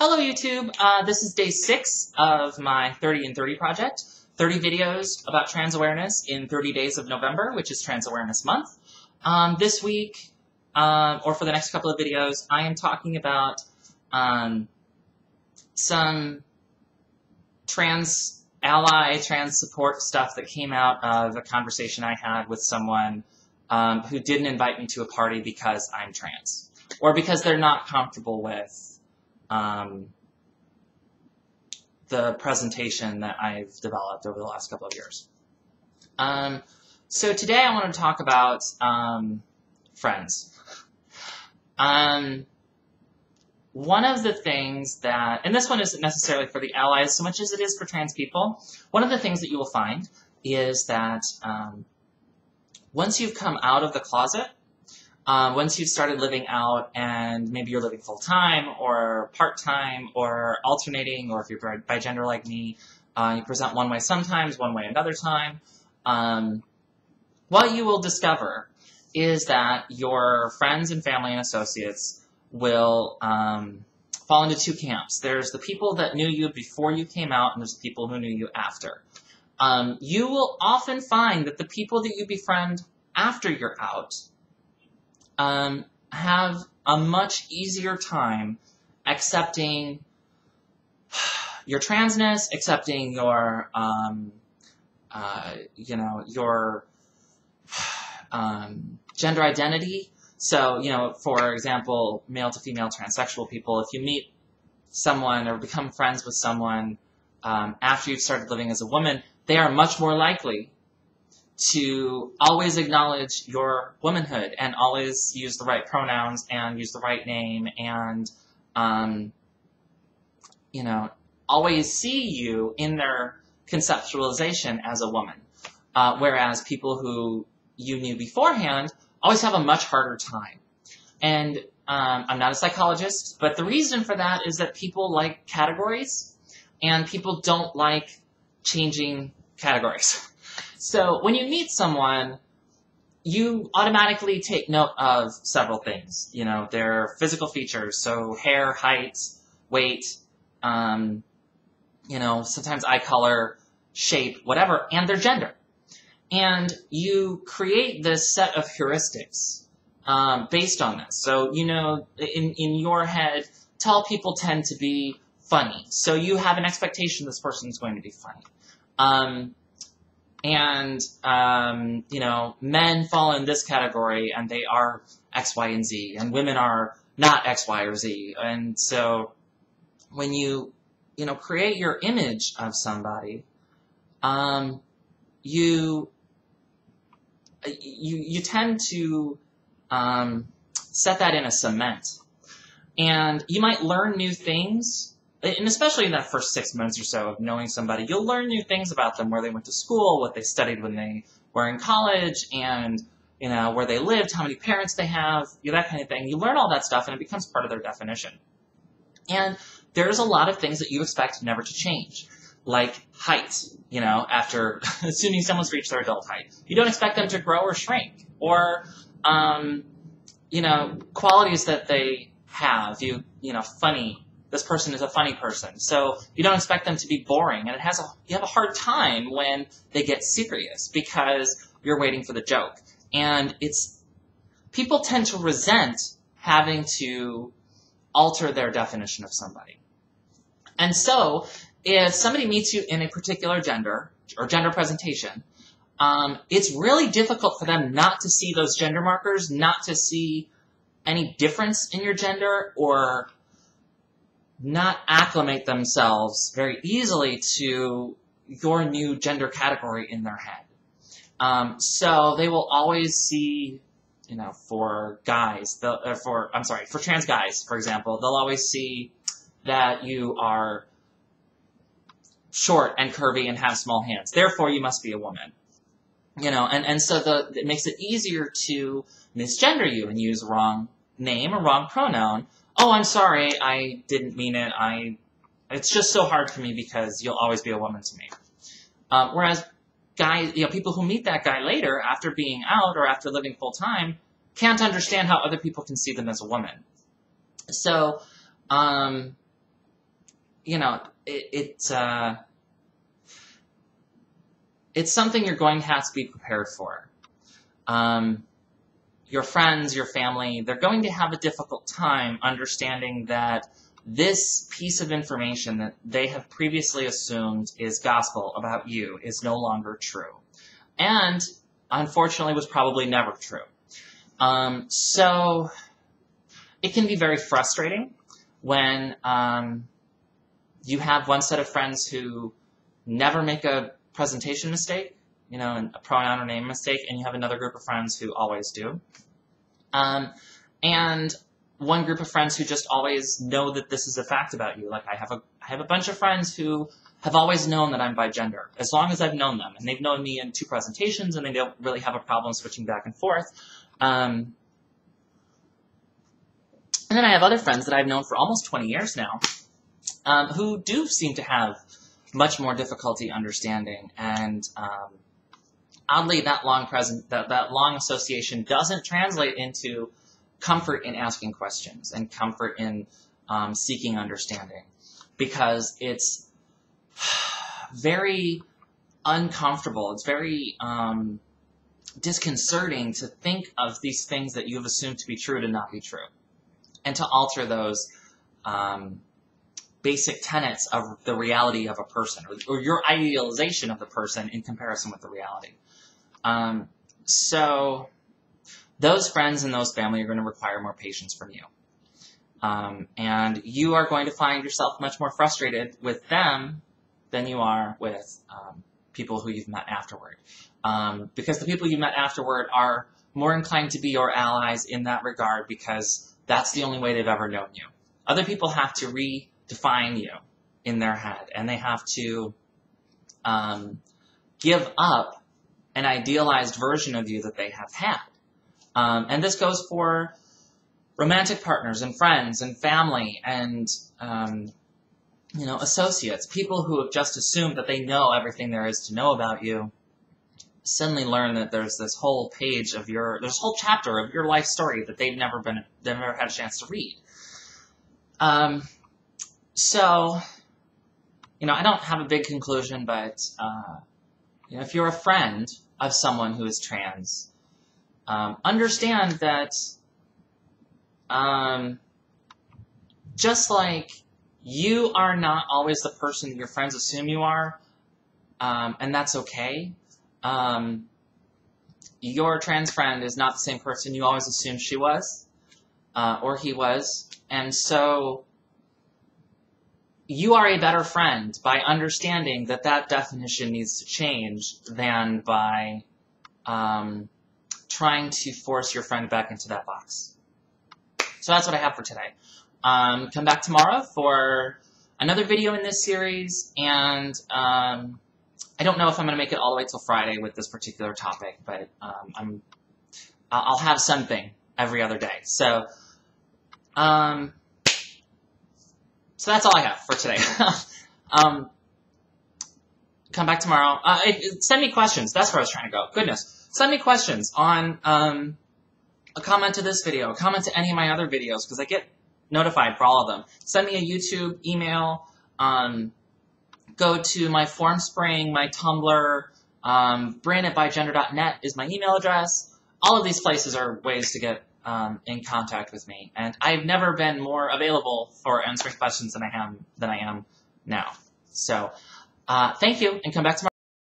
Hello YouTube, this is day 6 of my 30 in 30 project. 30 videos about trans awareness in 30 days of November, which is Trans Awareness Month. This week, or for the next couple of videos, I am talking about some trans ally, trans support stuff that came out of a conversation I had with someone who didn't invite me to a party because I'm trans, or because they're not comfortable with the presentation that I've developed over the last couple of years. So today I want to talk about friends. One of the things that, and this one isn't necessarily for the allies so much as it is for trans people, one of the things that you will find is that once you've come out of the closet, once you've started living out and maybe you're living full-time or part-time or alternating, or if you're bi-gender like me, you present one way sometimes, one way another time, what you will discover is that your friends and family and associates will fall into two camps. There's the people that knew you before you came out, and there's the people who knew you after. You will often find that the people that you befriend after you're out have a much easier time accepting your transness, accepting your, your gender identity. So, for example, male to female transsexual people, if you meet someone or become friends with someone after you've started living as a woman, they are much more likely to always acknowledge your womanhood and always use the right pronouns and use the right name and, always see you in their conceptualization as a woman. Whereas people who you knew beforehand always have a much harder time. And I'm not a psychologist, but the reason for that is that people like categories, and people don't like changing categories. So when you meet someone, you automatically take note of several things. Their physical features, so hair, height, weight, sometimes eye color, shape, whatever, and their gender. And you create this set of heuristics based on this. So, in your head, tall people tend to be funny. So you have an expectation this person is going to be funny. Men fall in this category, and they are X, Y, and Z, and women are not X, Y, or Z. And so when you, create your image of somebody, you tend to set that in a cement. And you might learn new things, and especially in that first 6 months or so of knowing somebody, you'll learn new things about them, where they went to school, what they studied when they were in college, and, where they lived, how many parents they have, that kind of thing. You learn all that stuff, and it becomes part of their definition. And there's a lot of things that you expect never to change, like height, after assuming someone's reached their adult height. You don't expect them to grow or shrink, or, qualities that they have, funny. This person is a funny person, so you don't expect them to be boring, and you have a hard time when they get serious because you're waiting for the joke. And people tend to resent having to alter their definition of somebody. And so if somebody meets you in a particular gender or gender presentation, it's really difficult for them not to see those gender markers, not to see any difference in your gender, or not acclimate themselves very easily to your new gender category in their head. So they will always see, for guys, for trans guys, for example, they'll always see that you are short and curvy and have small hands. Therefore, you must be a woman. And so it makes it easier to misgender you and use wrong name or wrong pronoun. Oh, I'm sorry, I didn't mean it. It's just so hard for me because you'll always be a woman to me. Whereas guys, people who meet that guy later after being out or after living full time can't understand how other people can see them as a woman. So it's something you're going to have to be prepared for. Your friends, your family, they're going to have a difficult time understanding that this piece of information that they have previously assumed is gospel about you is no longer true. And, unfortunately, was probably never true. So, it can be very frustrating when you have one set of friends who never make a presentation mistake, a pronoun or name mistake, and you have another group of friends who always do. And one group of friends who just always know that this is a fact about you. Like I have a bunch of friends who have always known that I'm bigender, as long as I've known them. And they've known me in 2 presentations, and they don't really have a problem switching back and forth. And then I have other friends that I've known for almost 20 years now, who do seem to have much more difficulty understanding. And oddly, that long association doesn't translate into comfort in asking questions and comfort in seeking understanding, because it's very uncomfortable. It's very disconcerting to think of these things that you have assumed to be true to not be true, and to alter those basic tenets of the reality of a person, or your idealization of the person in comparison with the reality. So those friends and those family are going to require more patience from you. And you are going to find yourself much more frustrated with them than you are with people who you've met afterward. Because the people you met afterward are more inclined to be your allies in that regard, because that's the only way they've ever known you. Other people have to redefine you in their head, and they have to give up an idealized version of you that they have had. And this goes for romantic partners and friends and family and, associates. People who have just assumed that they know everything there is to know about you suddenly learn that there's this whole page of there's a whole chapter of your life story that they've never had a chance to read. So, I don't have a big conclusion, but, if you're a friend of someone who is trans, understand that just like you are not always the person your friends assume you are, and that's okay. Your trans friend is not the same person you always assumed she was, or he was, and so you are a better friend by understanding that definition needs to change than by trying to force your friend back into that box. So that's what I have for today. Come back tomorrow for another video in this series, and I don't know if I'm going to make it all the way till Friday with this particular topic, but I'll have something every other day. So that's all I have for today. Come back tomorrow. Send me questions. That's where I was trying to go. Goodness. Send me questions on a comment to this video, a comment to any of my other videos, because I get notified for all of them. Send me a YouTube, email, go to my Formspring, my Tumblr, Brin@bigender.net is my email address. All of these places are ways to get in contact with me, and I've never been more available for answering questions than I am now. So, thank you, and come back tomorrow.